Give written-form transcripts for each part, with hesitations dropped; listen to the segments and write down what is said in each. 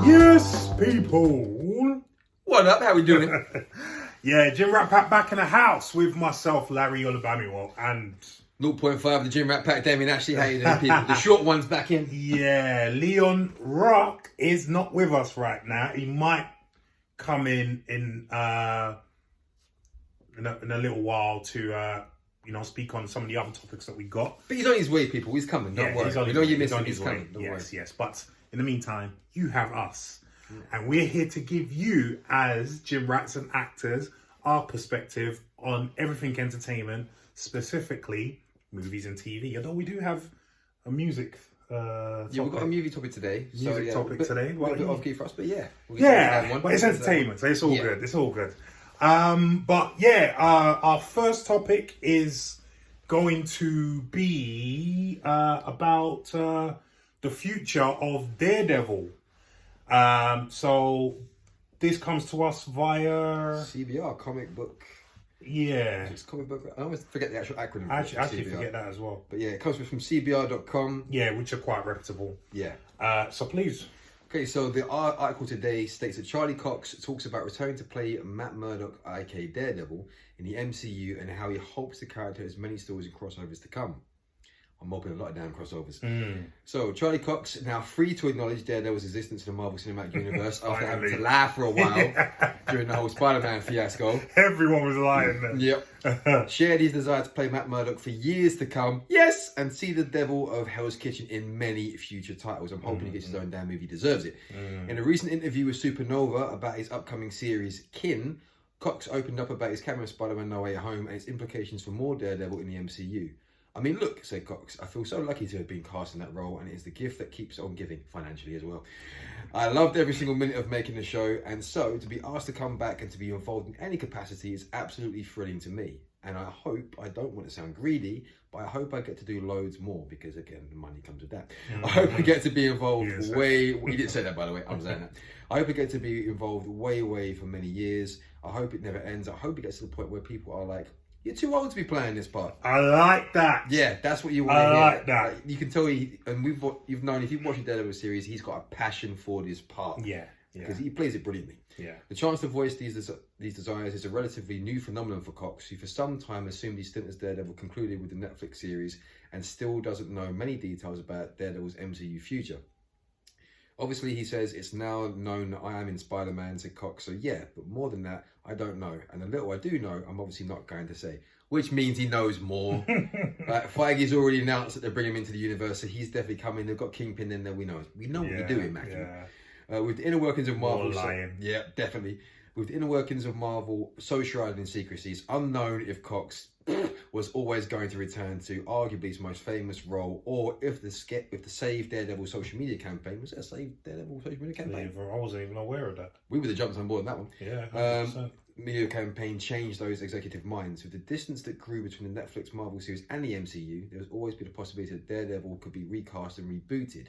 Yes, people. What up? How we doing? Yeah, gymrat pack back in the house with myself, Larry Olabamiwo, and 0.5 the gym rat pack, Damien. Actually, how you doing, people? The short one's back in. yeah, Leon Rock is not with us right now. He might come in a little while to speak on some of the other topics that we got. But he's on his way, people. He's coming. Don't worry. We know you missed him. He's coming. Yes. But in the meantime, you have us. And we're here to give you, as gym rats and actors, our perspective on everything entertainment, specifically movies and TV. Although we do have a music we've got a movie topic today. Topic today. A bit off key for us, but yeah. But it's entertainment, so it's all good. It's all good. Our first topic is going to be about the future of Daredevil. So this comes to us via CBR, comic book. Yeah. It's comic book. I always forget the actual acronym. I actually forget that as well. But yeah, it comes from CBR.com. Yeah, which are quite reputable. Yeah. So please. Okay, so the article today states that Charlie Cox talks about returning to play Matt Murdock, aka Daredevil, in the MCU and how he hopes the character has many stories and crossovers to come. I'm hoping a lot of damn crossovers. So, Charlie Cox, now free to acknowledge Daredevil's existence in the Marvel Cinematic Universe after having to laugh for a while during the whole Spider-Man fiasco. Everyone was lying then. Yep. Shared his desire to play Matt Murdock for years to come. Yes! And see the devil of Hell's Kitchen in many future titles. I'm hoping he gets his own damn movie. He deserves it. In a recent interview with Supernova about his upcoming series, Kin, Cox opened up about his cameo in Spider-Man No Way Home and its implications for more Daredevil in the MCU. I mean, look, said Cox, I feel so lucky to have been cast in that role, and it's the gift that keeps on giving, financially as well. I loved every single minute of making the show, and so to be asked to come back and to be involved in any capacity is absolutely thrilling to me. And I hope, I don't want to sound greedy, but I hope I get to do loads more, because again, the money comes with that. I hope I get to be involved he didn't say that, by the way, I'm saying that. I hope I get to be involved way for many years. I hope it never ends. I hope it gets to the point where people are like, you're too old to be playing this part. I like that. Yeah, that's what you want to hear. I like that. You can tell you've known, if you've watched the Daredevil series, he's got a passion for this part. Yeah. Because he plays it brilliantly. Yeah. The chance to voice these desires is a relatively new phenomenon for Cox, who for some time assumed his stint as Daredevil concluded with the Netflix series and still doesn't know many details about Daredevil's MCU future. Obviously, he says, it's now known that I am in Spider-Man, said Cox, so yeah, but more than that, I don't know. And the little I do know, I'm obviously not going to say. Which means he knows more. Feige's already announced that they're bringing him into the universe, so he's definitely coming. They've got Kingpin in there, we know. We know what you're doing, Matthew. Yeah. With the inner workings of Marvel... yeah, definitely. With the inner workings of Marvel so shrouded in secrecy, it's unknown if Cox was always going to return to arguably his most famous role, or if the Save Daredevil social media campaign was it a Save Daredevil social media campaign? I wasn't even aware of that. We would have jumped on board on that one. Yeah, 100%. Media campaign changed those executive minds. With the distance that grew between the Netflix Marvel series and the MCU, there was always been a possibility that Daredevil could be recast and rebooted.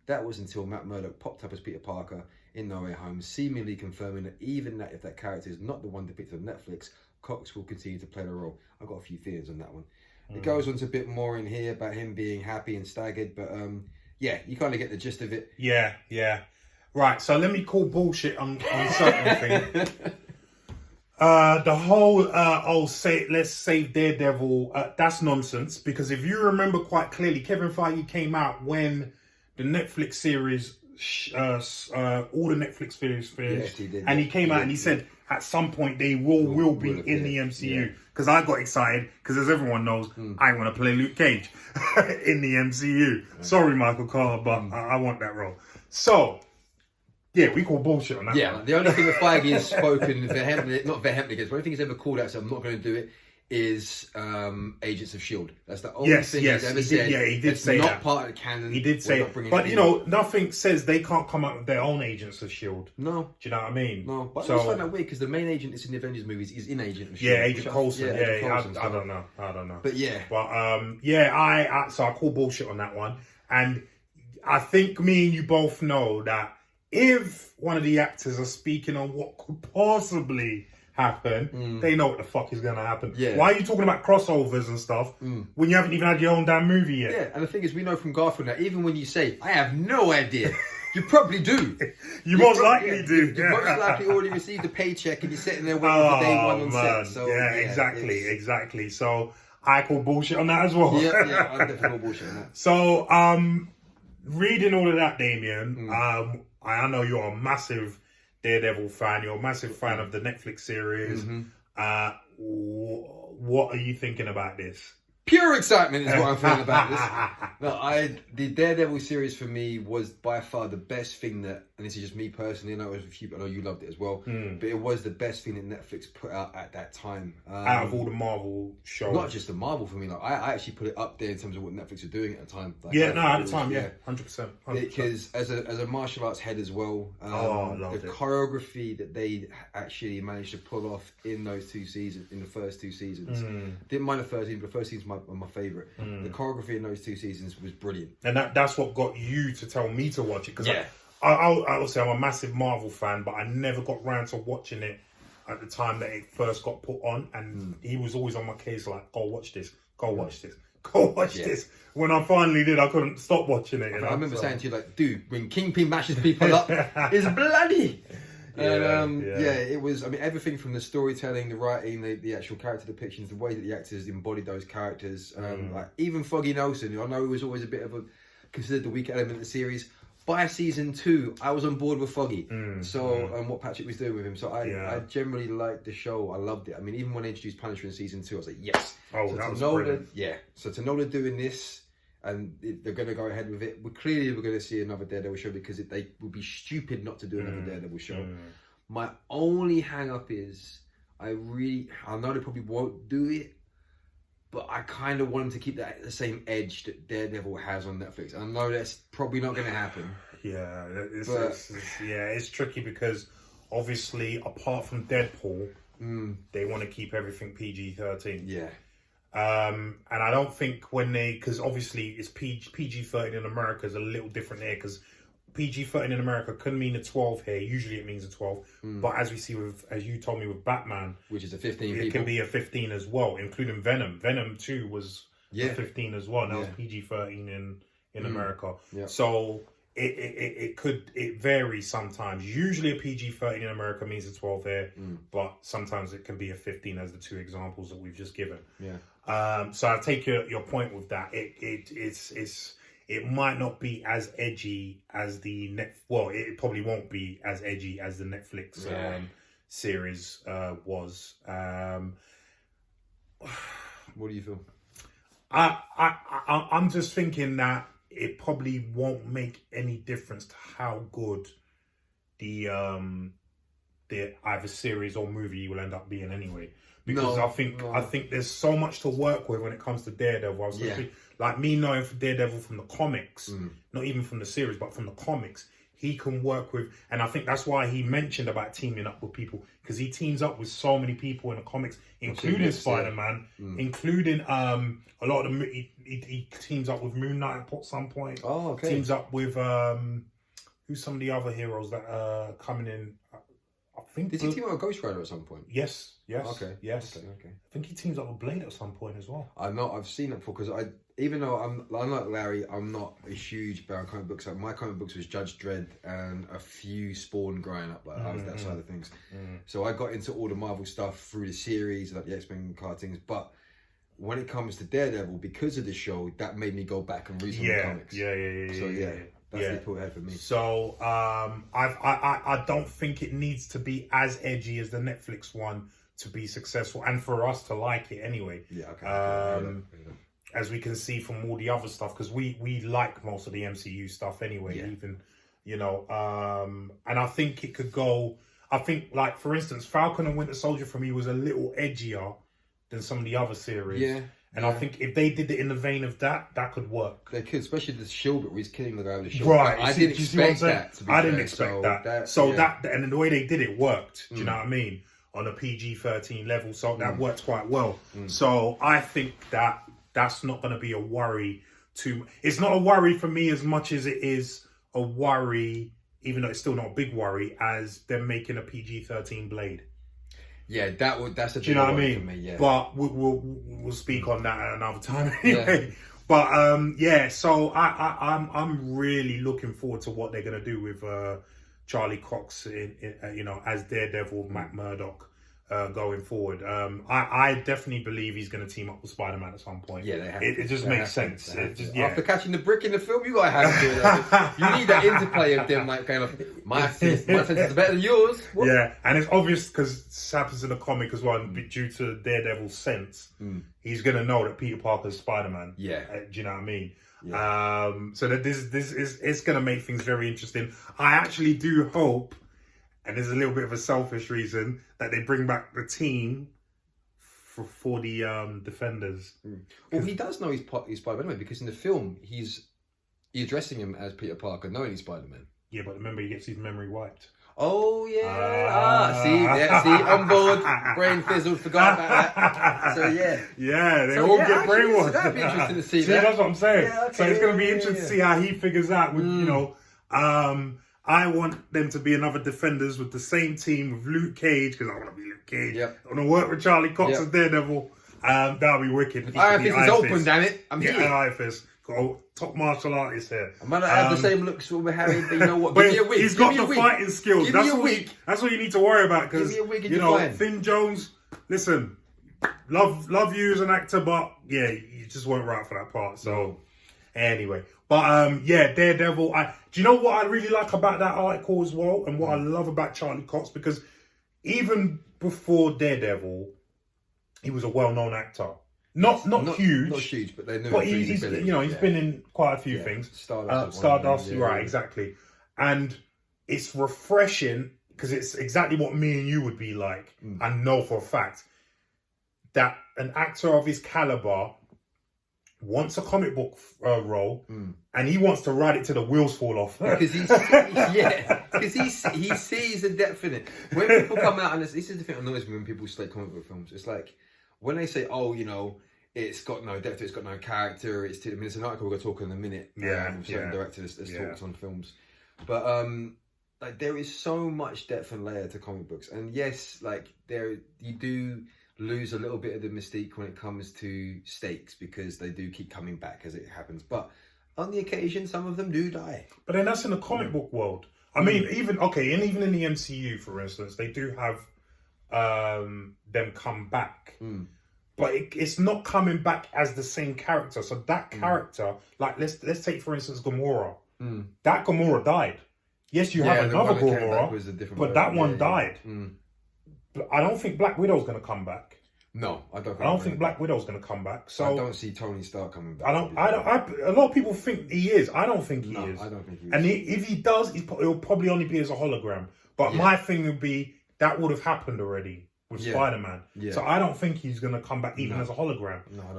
That was until Matt Murdock popped up as Peter Parker in No Way Home, seemingly confirming that even if that character is not the one depicted on Netflix, Cox will continue to play the role. I've got a few feelings on that one. It goes on to a bit more in here about him being happy and staggered, but yeah, you kind of get the gist of it. Yeah. Right, so let me call bullshit on certain things. The whole let's save Daredevil, that's nonsense, because if you remember quite clearly, Kevin Feige came out when the Netflix series, all the Netflix series finished, and he came out and he said at some point they will be in the MCU. Because I got excited, because as everyone knows, I want to play Luke Cage in the MCU. Sorry, Michael Carter, but I want that role. So, yeah, we call bullshit on that. Yeah, the only thing that Feige has spoken not vehemently against, but the only thing he's ever called out, so I'm not going to do it, is Agents of S.H.I.E.L.D. That's the only thing he's ever said. Yeah, he did it's say not that. part of the canon. He did say that. But, nothing says they can't come up with their own Agents of S.H.I.E.L.D. No. Do you know what I mean? No. But I just find that weird, because the main agent that's in the Avengers movies is in Agent of S.H.I.E.L.D. Yeah, Agent Coulson. I don't know. But yeah. But, I call bullshit on that one. And I think me and you both know that if one of the actors are speaking on what could possibly happen, they know what the fuck is going to happen. Yeah. Why are you talking about crossovers and stuff when you haven't even had your own damn movie yet? Yeah, and the thing is, we know from Garfield now, even when you say, I have no idea, You probably do. You most likely do. You most likely already received a paycheck and you're sitting there waiting for day one on set. So, exactly. So I call bullshit on that as well. Yeah, I'm definitely call bullshit on that. So, reading all of that, Damien, I know you're a massive Daredevil fan. You're a massive fan of the Netflix series. What are you thinking about this? Pure excitement is what I'm feeling about this. No, the Daredevil series for me was by far the best thing that, and this is just me personally, I know you loved it as well, but it was the best thing that Netflix put out at that time. Out of all the Marvel shows. Not just the Marvel for me, like I actually put it up there in terms of what Netflix were doing at the time. Like, at the time, 100%. Because as a martial arts head as well, the choreography that they actually managed to pull off in those 2 seasons, in the first 2 seasons, didn't mind the first season, but the first season's my favourite. The choreography in those 2 seasons was brilliant. And that's what got you to tell me to watch it. Because I'll say I'm a massive Marvel fan, but I never got round to watching it at the time that it first got put on. And he was always on my case like, go watch this, go watch this, go watch this. When I finally did, I couldn't stop watching it. I remember saying to you, like, dude, when Kingpin mashes people up, it's bloody. It was, I mean, everything from the storytelling, the writing, the actual character depictions, the way that the actors embodied those characters, like even Foggy Nelson, who I know he was always a bit of a considered the weak element of the series. By season 2, I was on board with Foggy. What Patrick was doing with him. So I generally liked the show. I loved it. I mean, even when they introduced Punisher in season 2, I was like, yes. Oh, that was brilliant. So to know they're doing this and they're going to go ahead with it, we're going to see another Daredevil show because they would be stupid not to do another Daredevil show. My only hang-up is I know they probably won't do it, but I kind of want them to keep the same edge that Daredevil has on Netflix. And I know that's probably not going to happen. It's tricky because obviously, apart from Deadpool, they want to keep everything PG-13. Yeah. And I don't think because obviously it's PG-13 in America is a little different here because PG-13 in America can mean a 12 here. Usually it means a 12. But as we see as you told me with Batman, which is a 15, it can be a 15 as well, including Venom. Venom 2 was a 15 as well. That was PG-13 in America. Yeah. So it varies sometimes. Usually a PG-13 in America means a 12 here, but sometimes it can be a 15 as the 2 examples that we've just given. Yeah. So I take your point with that. It might not be as edgy as it probably won't be as edgy as the Netflix series was. What do you feel? I'm just thinking that it probably won't make any difference to how good the either series or movie will end up being anyway. Because I think there's so much to work with when it comes to Daredevil. Like me knowing for Daredevil from the comics, not even from the series, but from the comics, he can work with, and I think that's why he mentioned about teaming up with people, because he teams up with so many people in the comics, including Spider-Man, including a lot of them. He teams up with Moon Knight at some point. Oh, okay. Teams up with who's some of the other heroes that are coming in. I think did he team up with Ghost Rider at some point? Yes. Okay. Yes. Okay. I think he teams up with Blade at some point as well. I've seen it before because even though I'm like Larry, I'm not a huge fan of comic books. Like my comic books was Judge Dredd and a few Spawn growing up. Like I was that side of things. So I got into all the Marvel stuff through the series, like the X-Men cartoons. But when it comes to Daredevil, because of the show, that made me go back and read some of the comics. So that's the pull ahead for me. So I don't think it needs to be as edgy as the Netflix one to be successful, and for us to like it anyway. Yeah. Okay. As we can see from all the other stuff, because we like most of the MCU stuff anyway. Even and I think it could go. I think, like, for instance, Falcon and Winter Soldier for me was a little edgier than some of the other series. Yeah. And I think if they did it in the vein of that could work. They could, especially the shield, where he's killing the guy with the shield. Right. I didn't expect that. To be I didn't expect that. So that, and the way they did it worked. Do you know what I mean? On a PG-13 level, so that worked quite well. So I think that's not going to be a worry. It's not a worry for me as much as it is a worry, even though it's still not a big worry, as them making a PG-13 Blade. Yeah, that's a big Do you know what I mean? For me, yeah. But we'll speak on that at another time anyway. But yeah, so I'm really looking forward to what they're gonna do with Charlie Cox as Daredevil, Matt Murdock. Going forward, I definitely believe he's going to team up with Spider-Man at some point. Yeah, they have it just makes sense. After catching the brick in the film, you gotta have to do that. You need that interplay of them, like kind of my sense is better than yours. What? Yeah, and it's obvious because this happens in the comic as well. Due to Daredevil's sense, he's going to know that Peter Parker's Spider-Man. Yeah, do you know what I mean? Yeah. So that this is it's going to make things very interesting. I actually do hope. And there's a little bit of a selfish reason that they bring back the team for the Defenders. Well, he does know he's Spider-Man anyway, because in the film, you're addressing him as Peter Parker, knowing he's Spider-Man. Yeah, but remember, he gets his memory wiped. Oh, yeah. See, on board. Brain fizzled, forgot about that. So, yeah. Yeah, they all get brainwashed. So that'd be interesting to see. That's what I'm saying. Yeah, okay, so it's going to be interesting to see how he figures out with, I want them to be another Defenders with the same team with Luke Cage, because I want to be Luke Cage. Yep. I want to work with Charlie Cox as Daredevil. That'll be wicked. Iron Fist is open, damn it. I'm here. Iron Fist. Got a top martial artist here. I might not have the same looks with Harry, but you know what? But Give me a week. He's got the fighting skills. Give me a week. That's what you need to worry about, because, Give me a week and you're fine. Finn Jones, listen, love you as an actor, but yeah, you just weren't right for that part. So anyway. But yeah, Daredevil. Do you know what I really like about that article as well, and what I love about Charlie Cox? Because even before Daredevil, he was a well-known actor. Not huge, but they knew. But he's been in quite a few things. Stardust, right? Exactly. And it's refreshing because it's exactly what me and you would be like. I know for a fact that an actor of his caliber wants a comic book role, and he wants to ride it till the wheels fall off. Because he sees the depth in it. When people come out, and this is the thing that annoys me when people slate comic book films. It's like when they say, "Oh, it's got no depth, it's got no character." It's an article we're going to talk in a minute. Certain directors that's talks on films, but like there is so much depth and layer to comic books, and yes, like you do lose a little bit of the mystique when it comes to stakes, because they do keep coming back as it happens. But on the occasion, some of them do die. But then that's in the comic book world. I mean, even in the MCU, for instance, they do have them come back. But it's not coming back as the same character. So that character, like let's take for instance Gamora. That Gamora died. Yes, you have another Gamora, but that one died. But I don't think Black Widow's going to come back. No, I don't. I don't think Black Widow's going to come back. So I don't see Tony Stark coming back. A lot of people think he is. I don't think he is. I don't think he is. And if he does, it'll probably only be as a hologram. But my thing would be that would have happened already with Spider-Man. Yeah. So I don't think he's going to come back even as a hologram. No, I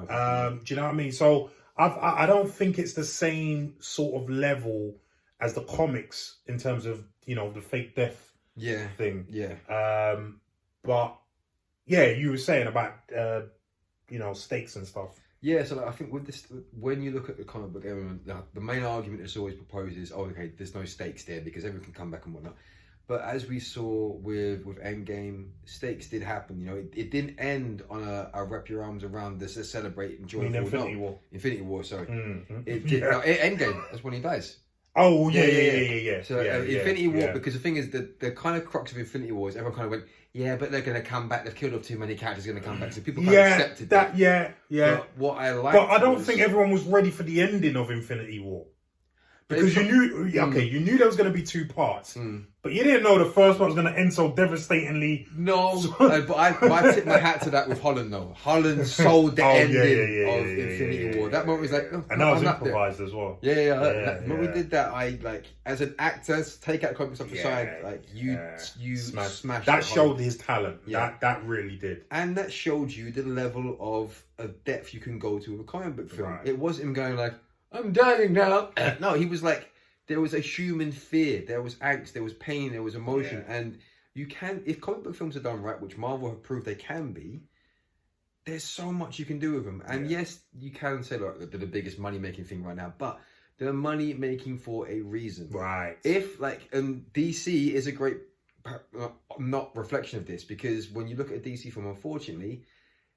don't. Do you know what I mean? So I don't think it's the same sort of level as the comics in terms of the fake death thing. Yeah. But yeah, you were saying about stakes and stuff. Yeah, so I think with this, when you look at the comic book element, the main argument that's always proposed is, okay, there's no stakes there because everyone can come back and whatnot. But as we saw with Endgame, stakes did happen. It didn't end on a wrap your arms around this, celebrate, enjoy. Infinity War. Infinity War, sorry. It did. Endgame. That's when he dies. Oh yeah. So Infinity War, because the thing is that the kind of crux of Infinity War is everyone kind of went, but they're going to come back. They've killed off too many characters. Going to come back. So people kind of accepted that. Yeah. But what I like, but I don't think everyone was ready for the ending of Infinity War. Because you knew there was going to be two parts, but you didn't know the first one was going to end so devastatingly. No, but I tip my hat to that with Holland though. Holland sold the ending of Infinity War. That moment was like, and that was improvised as well. When we did that, I as an actor, take out comics off the side, you smashed. That showed his talent. That really did, and that showed you the level of depth you can go to with a comic book film. Right. It wasn't him going like, I'm dying now. No, he was like, there was a human fear, there was angst, there was pain, there was emotion, and you can, if comic book films are done right, which Marvel have proved they can be, there's so much you can do with them. And yes, you can say they're the biggest money making thing right now, but they're money making for a reason. Right. If DC is a great not reflection of this, because when you look at a DC film, unfortunately,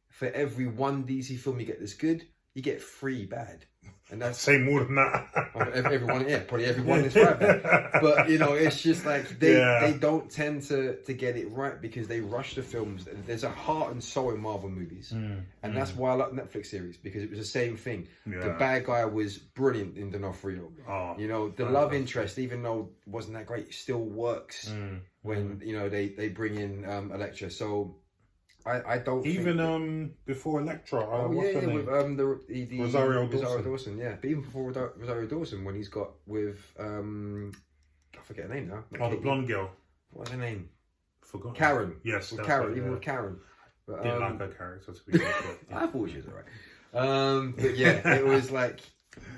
for every one DC film you get that's good, you get 3 bad. And that's say more than that. Everyone, yeah, probably everyone is right there. But you know, it's just like they don't tend to get it right because they rush the films. There's a heart and soul in Marvel movies, and that's why I like Netflix series, because it was the same thing. The bad guy was brilliant in D'Onofrio. You know, the love interest, even though it wasn't that great, still works when you know they bring in Elektra. So. I don't even think before Elektra. with the Rosario Dawson. Yeah, but even before Rosario Dawson, when he's got with I forget her name now. The blonde girl. What's her name? Forgot. Karen. Yes, with Karen. Even with Karen. But, didn't like her character to be honest. I thought she was alright. But yeah, it was like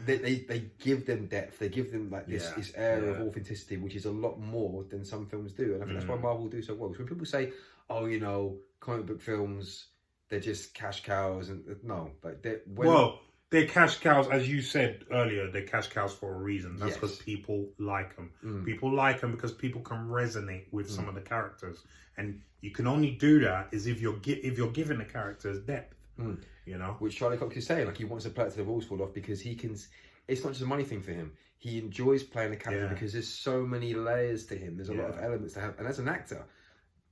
they give them depth. They give them like this air of authenticity, which is a lot more than some films do, and I think that's why Marvel do so well. So when people say, "Oh, you know, comic book films, they're just cash cows," and no, like they're cash cows, as you said earlier. They're cash cows for a reason. That's because people like them. People like them because people can resonate with some of the characters, and you can only do that is if you're giving the characters depth. You know, which Charlie Cox is saying, like he wants to play it to the walls fall off because he can. It's not just a money thing for him. He enjoys playing a character because there's so many layers to him. There's a lot of elements to have, and as an actor,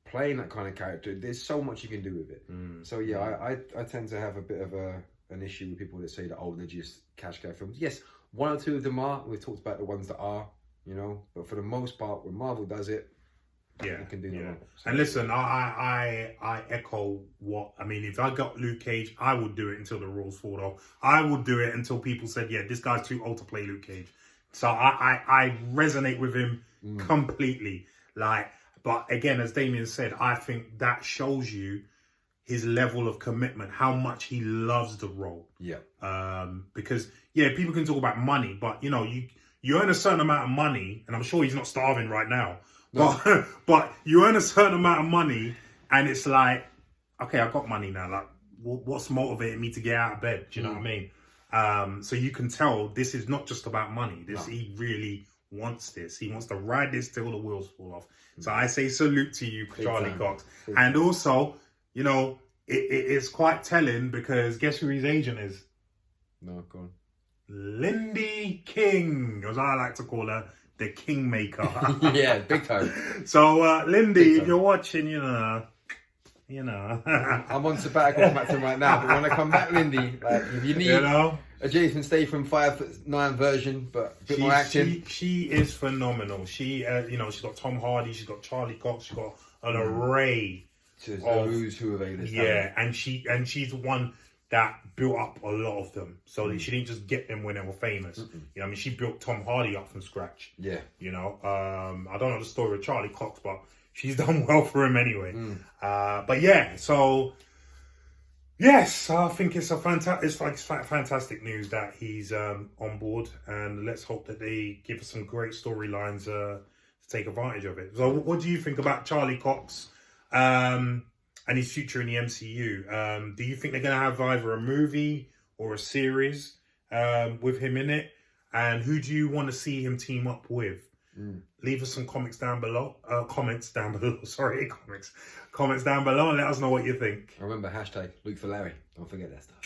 playing that kind of character, there's so much you can do with it. So yeah, I tend to have a bit of an issue with people that say that they're just cash cow films. Yes, 1 or 2 of them are. We've talked about the ones that are, you know, but for the most part, when Marvel does it, you can do that. And listen, I echo what I mean. If I got Luke Cage, I would do it until the rules fall off. I would do it until people said, "Yeah, this guy's too old to play Luke Cage." So I resonate with him completely. Like, but again, as Damien said, I think that shows you his level of commitment, how much he loves the role. Because people can talk about money, but you know, you earn a certain amount of money, and I'm sure he's not starving right now. No. But you earn a certain amount of money, and it's like, okay, I got money now. Like, what's motivating me to get out of bed? Do you know what I mean? So you can tell this is not just about money. He really wants this. He wants to ride this till the wheels fall off. So I say salute to you, Charlie Cox. And also, you know, it's quite telling because guess who his agent is? No, go on. Lindy King, as I like to call her. The Kingmaker. Yeah, big time. So, Lindy, if you're watching, you know. I'm on sabbatical from acting right now, but when I come back, Lindy, like, if you need a Jason Statham 5'9" version, but a bit more action. She is phenomenal. She, she's got Tom Hardy, she's got Charlie Cox, she's got an array of who's who of A-list. Yeah, and she's the one that built up a lot of them. So she didn't just get them when they were famous. You know, I mean, she built Tom Hardy up from scratch. Yeah. You know, I don't know the story of Charlie Cox, but she's done well for him anyway. But yeah, so yes, I think it's fantastic news that he's on board, and let's hope that they give us some great storylines to take advantage of it. So, what do you think about Charlie Cox? And his future in the MCU. Do you think they're going to have either a movie or a series with him in it? And who do you want to see him team up with? Leave us some comments down below. Comments down below and let us know what you think. Remember, #Luke for Larry. Don't forget that stuff.